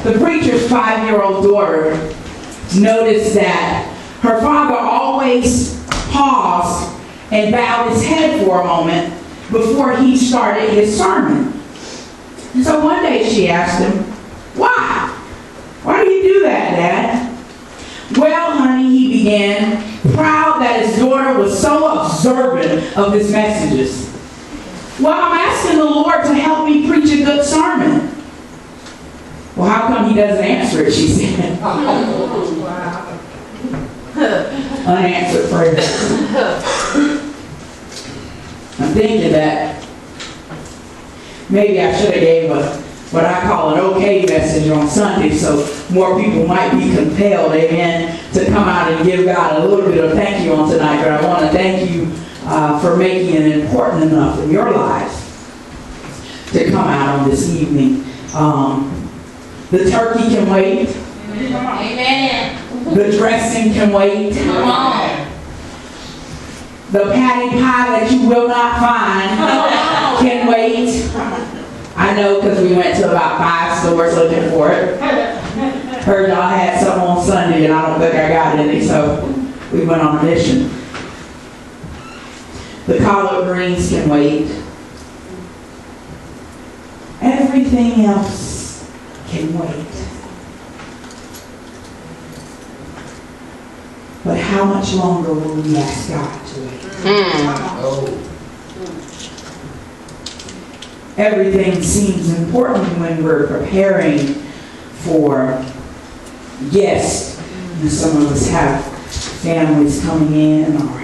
The preacher's 5-year-old daughter noticed that her father always paused and bowed his head for a moment before he started his sermon. And so one day she asked him, "Why? Why do you do that, Dad?" "Well, honey," he began, proud that his daughter was so observant of his messages. "Well, I'm asking the Lord to help me preach a good sermon." "Well, how come he doesn't answer it?" she said. Unanswered prayer. I'm thinking that maybe I should have gave what I call an okay message on Sunday so more people might be compelled, amen, to come out and give God a little bit of thank you on tonight. But I want to thank you for making it important enough in your lives to come out on this evening. The turkey can wait. Amen. The dressing can wait. Come on. The patty pie that you will not find can wait. I know because we went to about 5 stores looking for it. Heard y'all had some on Sunday and I don't think I got any, so we went on a mission. The collard greens can wait. Everything else can wait. But how much longer will we ask God to wait? Everything seems important when we're preparing for guests. And some of us have families coming in, or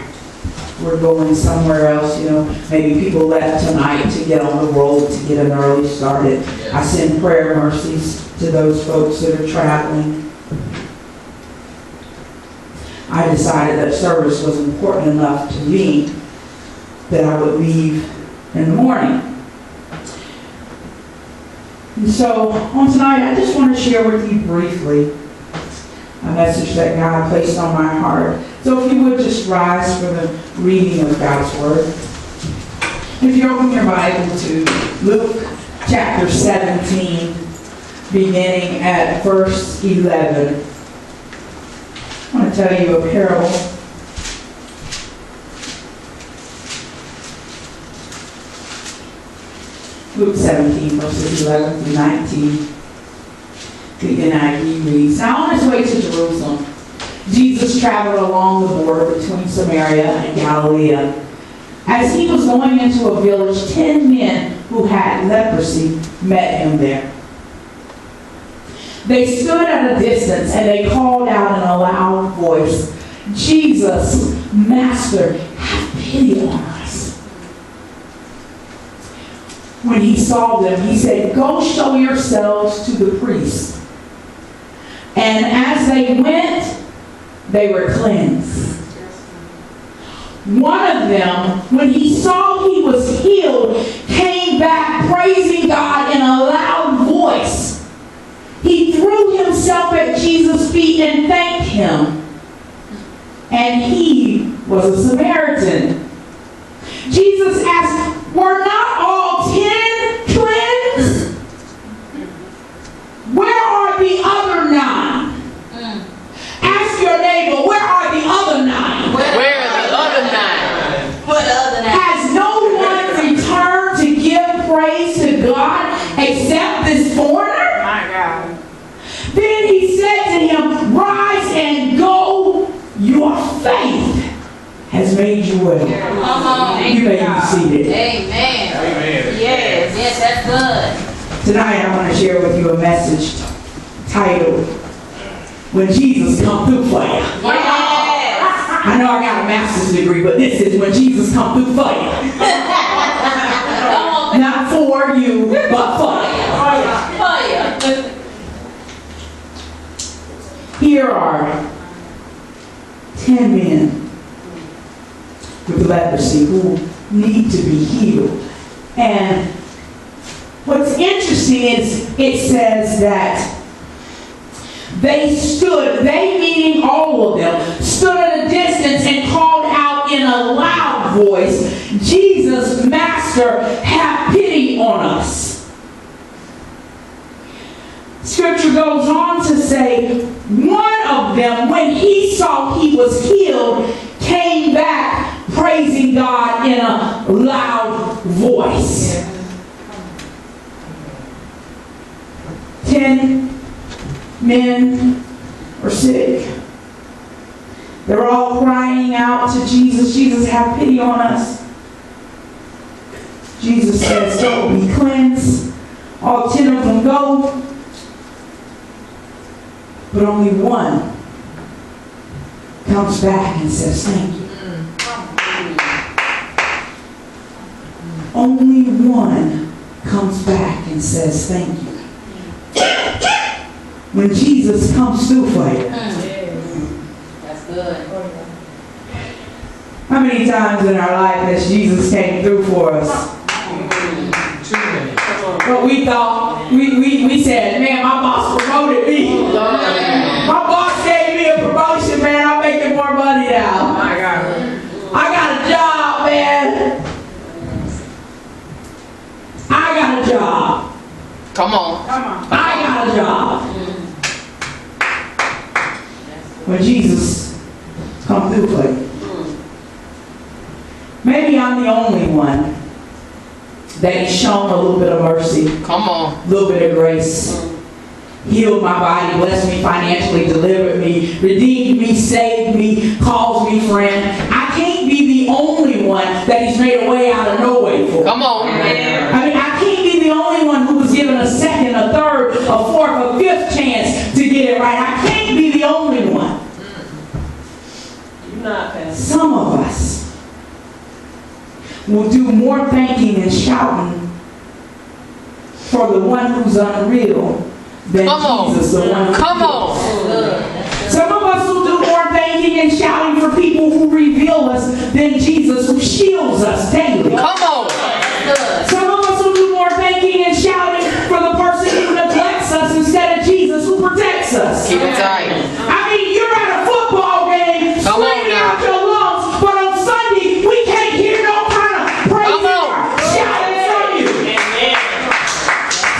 we're going somewhere else. You know, maybe people left tonight to get on the road to get an early start. I send prayer mercies to those folks that are traveling. I decided that service was important enough to me that I would leave in the morning. And so on tonight, I just want to share with you briefly a message that God placed on my heart. So if you would just rise for the reading of God's Word. If you open your Bible to Luke chapter 17, beginning at verse 11. I want to tell you a parable. Luke 17, verses 11 through 19. The NIV reads, "Now on his way to Jerusalem, Jesus traveled along the border between Samaria and Galilee. As he was going into a village, 10 men who had leprosy met him there. They stood at a distance and they called out in a loud voice, 'Jesus, Master, have pity on us.' When he saw them, he said, 'Go show yourselves to the priests.' And as they went, they were cleansed. One of them, when he saw he was healed, came back praising God in a loud voice. He threw himself at Jesus' feet and thanked him. And he was a Samaritan. Jesus asked, 'Were not all 10 cleansed? Where are the other 9? Ask your neighbor, where are the other 9? Where are the other 9? What other 9? Has no one returned to give praise to God except this foreigner?' My God. Then he said to him, 'Rise and go. Your faith has made you well.'" Come on. You may be seated. Amen. Yes, that's good. Tonight I want to share with you a message titled, "When Jesus Come Through For You." Yes. I know I got a master's degree, but this is when Jesus come through for you. Not for you, but for you. Here are 10 men with leprosy who need to be healed. And what's interesting is it says that they stood, they meaning all of them, stood at a distance and called out in a loud voice, "Jesus, Master, have pity on us." Scripture goes goes on to say, one of them, when he saw he was healed, came back praising God in a loud voice. 10 men were sick. They were all crying out to Jesus, Jesus, have pity on us. Jesus says, go, be cleansed. All 10 of them go. But only one comes back and says, thank you. Only one comes back and says, thank you. When Jesus comes through for you. That's good. How many times in our life has Jesus came through for us? But we thought, we said, man, my boss promoted me. My boss gave me a promotion, man. I'm making more money now. I got a job, man. I got a job. Come on. I got a job. When Jesus come through for you. Maybe I'm the only one that He's shown a little bit of mercy. Come on. A little bit of grace. Healed my body, blessed me financially, delivered me, redeemed me, saved me, calls me friend. I can't be the only one that He's made a way out of no way for. Come on. I mean, I can't be the only one who was given a second, a third, a fourth, a fifth chance to get it right. I can't be the only one. Some of us will do more thanking and shouting for the one who's unreal than Jesus, the one who's Come on. Some of us will do more thanking and shouting for people who reveal us than Jesus, who shields us daily. Come on. Some of us will do more thanking and shouting for the person who neglects us instead of Jesus, who protects us. Keep it tight. I mean, you're at a football game, Come on screaming now. out your lungs, but on Sunday, we can't hear no kind of praise Come on. or shouting from you.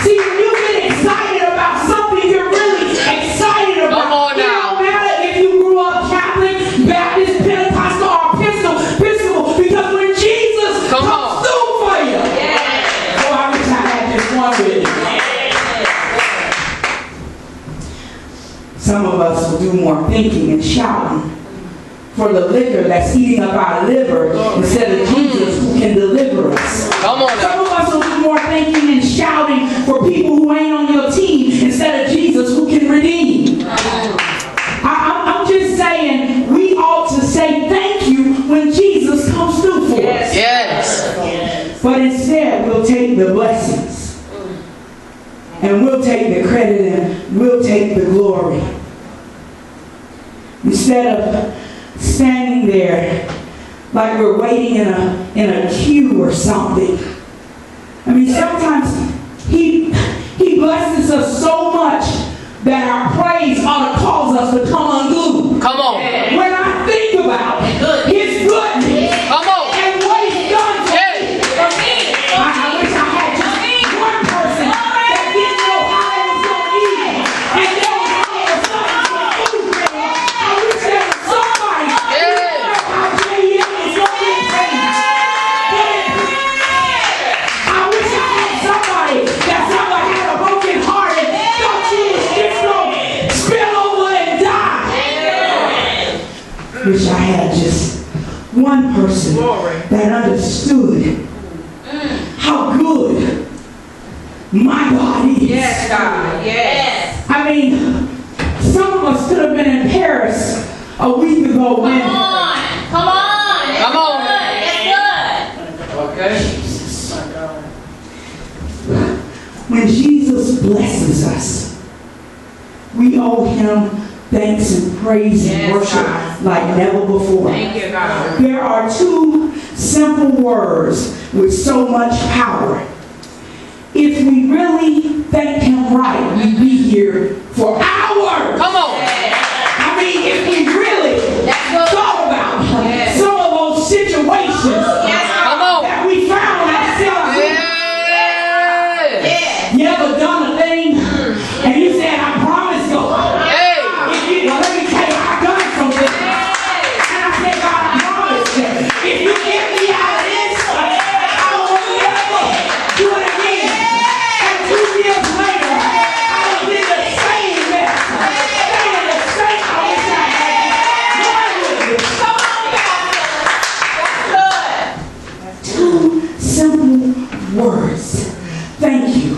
See, when you get excited about something you're really excited about, Come on it now. don't matter if you grew up Catholic, Baptist, Pentecostal, or Episcopal, because when Jesus Come comes on. through for you, oh, I wish I had just one with you. Some of us will do more thinking and shouting for the liquor that's eating up our liver instead of Jesus who can deliver us. Come on Some now. of us will do more thinking and shouting for people who ain't on your team instead of Jesus who can redeem. I'm just saying we ought to say thank you when Jesus comes through for us. Yes. But instead we'll take the blessings. And we'll take the credit and we'll take the glory. Instead of standing there like we're waiting in a queue or something. I mean, sometimes He blesses us so much that our praise ought to cause us to come unglued. Come on. When I think about His goodness Come on. and what He's done for me, I wish I had just one person that didn't know how they was going to eat and then all of a sudden some food came up. I wish there was somebody who knew how JM was going to get paid. I wish I had somebody that's ever had a broken heart and thought she was just going to spill over and die. Wish I had just one person that understood how good my God is. Yes, God. Yes. I mean, some of us could have been in Paris a week ago when Come on. Come on. That's Come on. good. That's good. when Jesus blesses us, we owe Him thanks and praise and Yes, worship God. like never before. Thank you, God. There are two simple words with so much power. If we really thanked Him right, we'd be here for hours. Come on. I mean, if we really That's good. thought about Yes. some of those situations Come on. that we found ourselves in. Yeah. Yeah. You ever done a thing and you said, I promise doors. Thank you.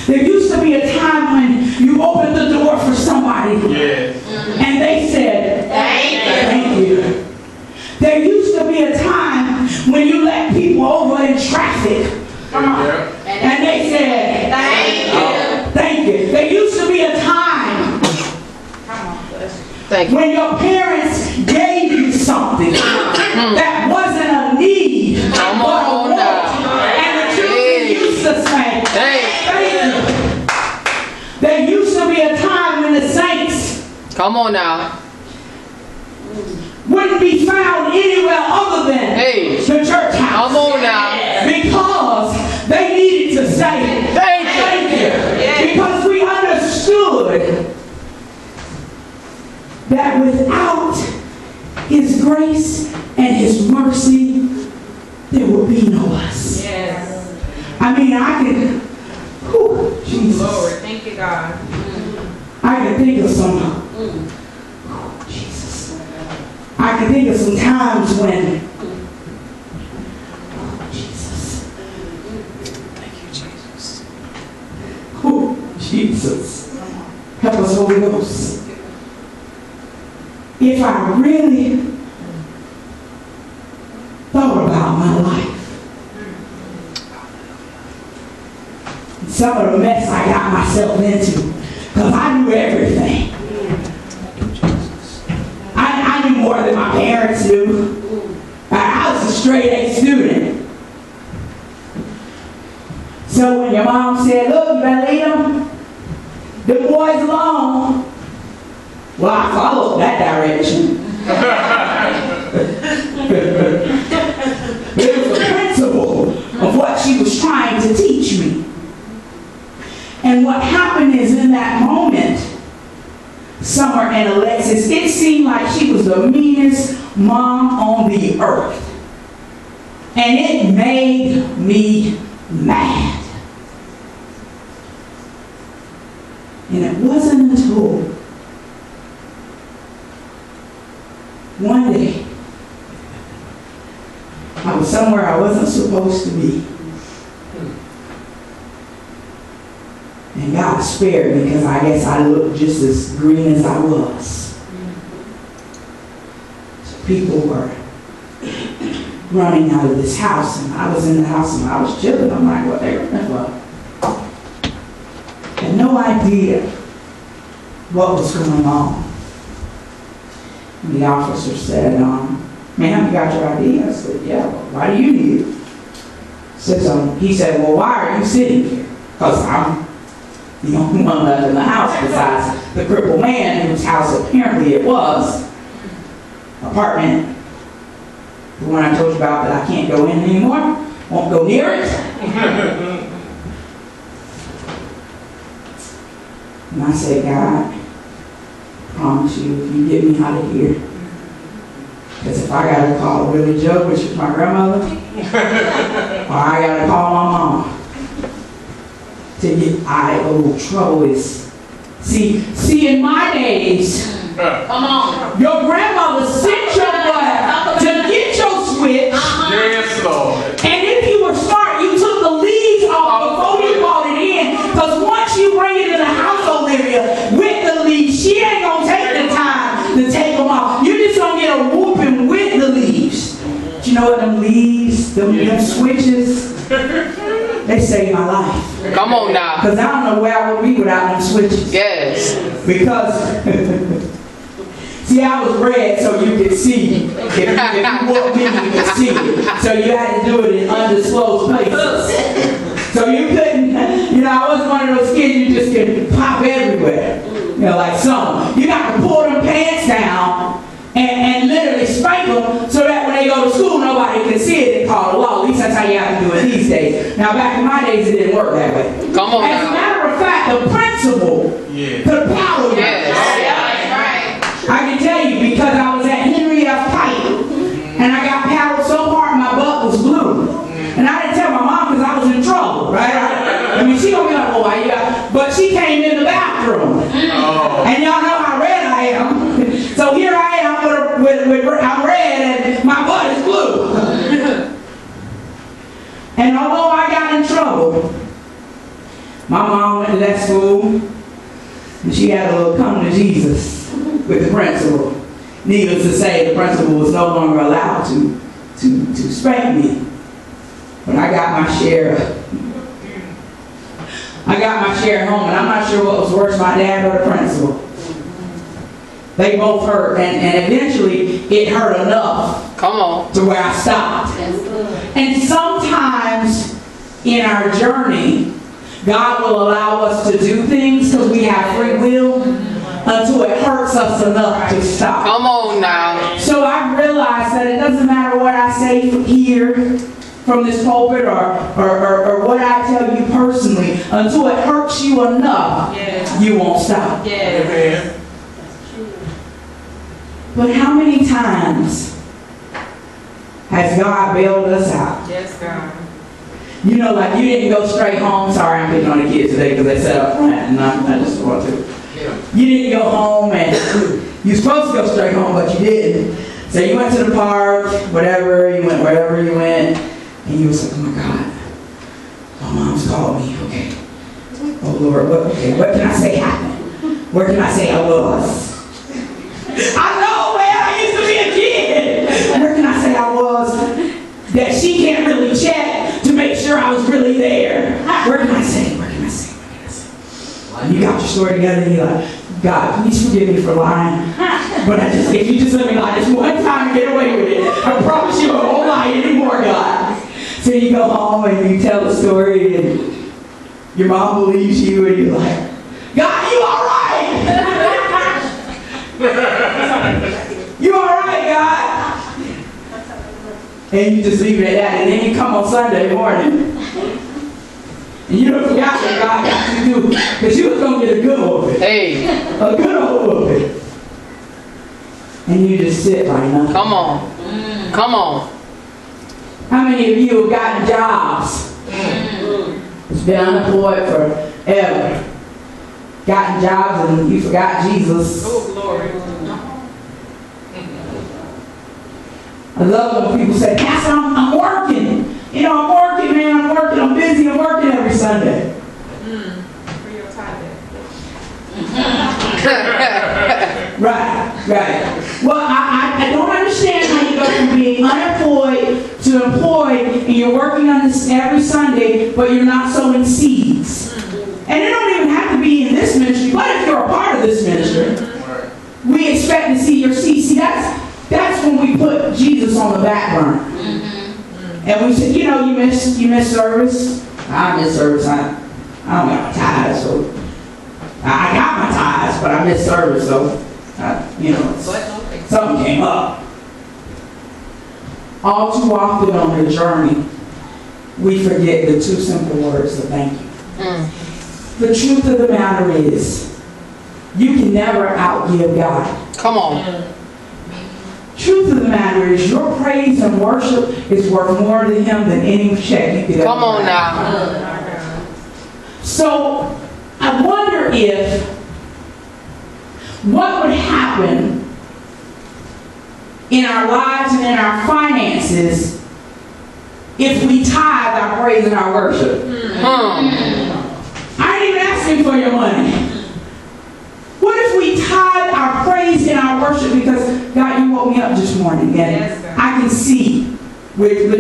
There used to be a time when you opened the door for somebody and they said, thank you. There used to be a time when you let people over in traffic and they said, thank you. There used to be a time when your parents gave you something that wasn't a need, but a want. And the children used to say, thank you. There used to be a time when the saints Come on now. wouldn't be found anywhere other than the church house. Come on now. Because they needed to say thank you. Because we understood that without His grace and His mercy, there would be no us. Yes. I mean, I can, Jesus. Lord, thank you, God. I can think of some, Jesus. I can think of some times when, Jesus. Thank you, Jesus. Jesus. Help us, Holy Ghost. If I really thought about my life, and some of the mess I got myself into, because I knew everything. I knew more than my parents knew. I was a straight A student. So when your mom said, look, you better leave them, the boys alone, well, I followed that direction. It was the principle of what she was trying to teach me. And what happened is in that moment, Summer and Alexis, it seemed like she was the meanest mom on the earth. And it made me mad. And it wasn't until one day, I was somewhere I wasn't supposed to be. And God spared me because I guess I looked just as green as I was. So people were running out of this house, and I was in the house and I was chilling. I'm like, what they running for? Had no idea what was going on. And the officer said, ma'am, you got your ID? I said, yeah. Well, why do you need it? He said, well, why are you sitting here? Because I'm the only one left in the house besides the crippled man whose house apparently it was. Apartment. The one I told you about that I can't go in anymore. Won't go near it. And I said, God, I promise you, if you get me out of here, because if I got to call Billy Joe, which is my grandmother, or I got to call my mom to get out of trouble is, see, in my days, Come on. your grandmother sent your butt to get your switch, Yes, Lord. and if you were smart, you took the leaves off before you brought it in, because once you bring it in the house, Olivia, with the leaves, she ain't going to take the time to take them off. You're just going to get a whooping with the leaves. But you know what them leaves, them switches, they saved my life. Come on now. Because I don't know where I would be without them switches. Yes. Because, see, I was red so you could see. If you whooped me, you could see it. So you had to do it in undisclosed places. So you couldn't, I wasn't one of those kids you just could pop everywhere. Like some. You got to pull them pants down and literally spank them so that when they go to school, nobody can see it and call the law. At least that's how you have to do it these days. Now, back in my days, it didn't work that way. Come on As a now. matter of fact, the principal could power you. Yes. I can tell you because I was at Henry F. Pike and I got paddled so hard my butt was blue. And I didn't tell my mom because I was in trouble, right? I mean, she gonna be like, oh, why you got... But she came in the bathroom. And y'all know how red I am. So here I am I'm red and my butt is blue. And although I got in trouble, My mom went to that school, and she had a little come to Jesus with the principal. Needless to say, the principal was no longer allowed to spank me. But I got my share. I got my share at home, and I'm not sure what was worse, my dad or the principal. They both hurt, and eventually it hurt enough Come on. to where I stopped. And sometimes in our journey, God will allow us to do things because we have free will until it hurts us enough to stop. Come on now. So I realized that it doesn't matter what I say here from this pulpit or what I tell you personally, until it hurts you enough, you won't stop. Yes. But how many times has God bailed us out? Yes, God. You know, like you didn't go straight home. Sorry, I'm picking on the kids today because they sat up front and I just want to. You didn't go home and you were supposed to go straight home, but you didn't. So you went to the park, whatever, you went wherever you went, and you was like, oh my God, my mom's called me, okay. Oh Lord, what can I say happened? Where can I say I was? I know, man, I used to be a kid. Where can I say I was that she can't really check to make sure I was really there? Where can I say? You got your story together and you're like, God, please forgive me for lying. But if you just let me lie just one time and get away with it, I promise you I won't lie anymore, God. So you go home and you tell the story and your mom believes you and you're like, God, you all right? You all right, God? And you just leave it at that. And then you come on Sunday morning. And you don't forget what God got you to do. Because you was going to get a good whooping. Hey. A good old whooping. And you just sit like nothing. Come on. Come on. How many of you have gotten jobs? It's been unemployed forever. Gotten jobs and you forgot Jesus. Oh, glory. I love when people say, Pastor, I'm working. You know, I'm working, man. I'm working. I'm busy. I'm working every Sunday. For your tithing. Right. Well, I don't understand how you go from being unemployed to employed and you're working on this every Sunday, but you're not sowing seeds. And it don't even have to be in this ministry, but if you're a part of this ministry, we expect to see your seeds. See, that's when we put Jesus on the back burner. And we said, you know, you miss service. I miss service. I don't got my tithes, so I got my tithes, but I miss service, so something came up. All too often on the journey, we forget the two simple words of thank you. The truth of the matter is, you can never outgive God. Come on. Truth of the matter is, your praise and worship is worth more to Him than any check you could ever Come on write. now. So, I wonder what would happen in our lives and in our finances if we tithe our praise and our worship. I ain't even asking for your money. What if we tithe our praise and our worship because God, you woke me up this morning and I can see with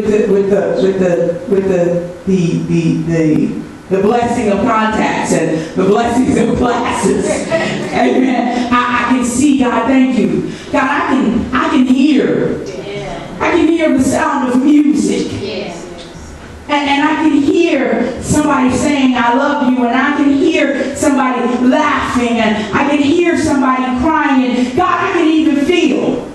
the blessing of contacts and the blessings of glasses. Amen. I can see, God, thank you. God, I can hear. I can hear the sound of music. And I can hear somebody saying, I love you, and I can hear somebody laughing, and I can hear somebody crying, and God, I can even feel.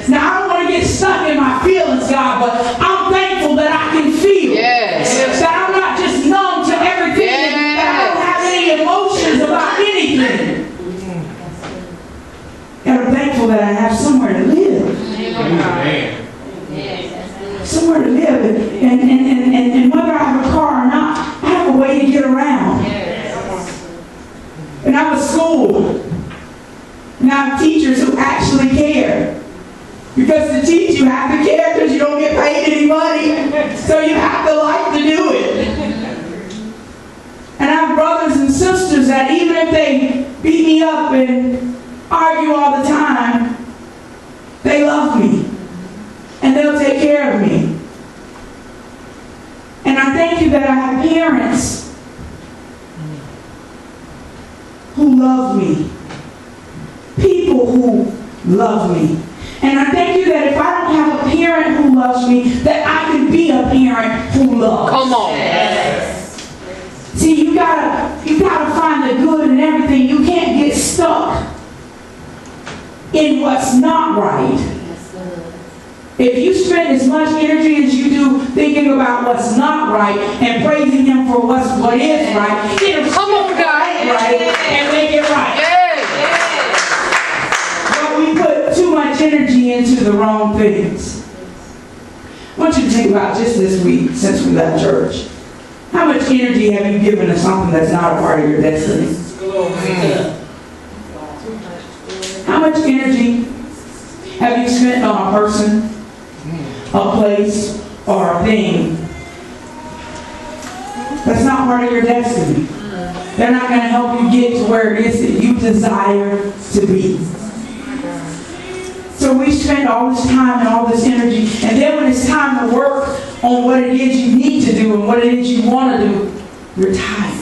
Now, I don't want to get stuck in my feelings, God, but I'm thankful that I can feel. Yes. That I'm not just numb to everything, that I don't have any emotions about anything. And I'm thankful that I have somewhere to live. Amen. Somewhere to live, and whether I have a car or not, I have a way to get around. And I have a school, and I have teachers who actually care. Because to teach, you have to care because you don't get paid any money. So you have to like to do it. And I have brothers is that even if they beat me up and argue all the time, they love me. And they'll take care of me. And I thank you that I have parents who love me. People who love me. And I thank you that if I don't have a parent who loves me, that I can be a parent who loves. Come on. Yes. See, you gotta find the good in everything. You can't get stuck in what's not right. If you spend as much energy as you do thinking about what's not right and praising Him for what is right, it'll Come on, God. right and make it right. Yes. But we put too much energy into the wrong things. I want you to think about just this week, since we left church. How much energy have you given to something that's not a part of your destiny? How much energy have you spent on a person, a place, or a thing that's not part of your destiny? They're not going to help you get to where it is that you desire to be. So we spend all this time and all this energy, and then when it's time to work on what it is you need to do and what it is you want to do, you're tired.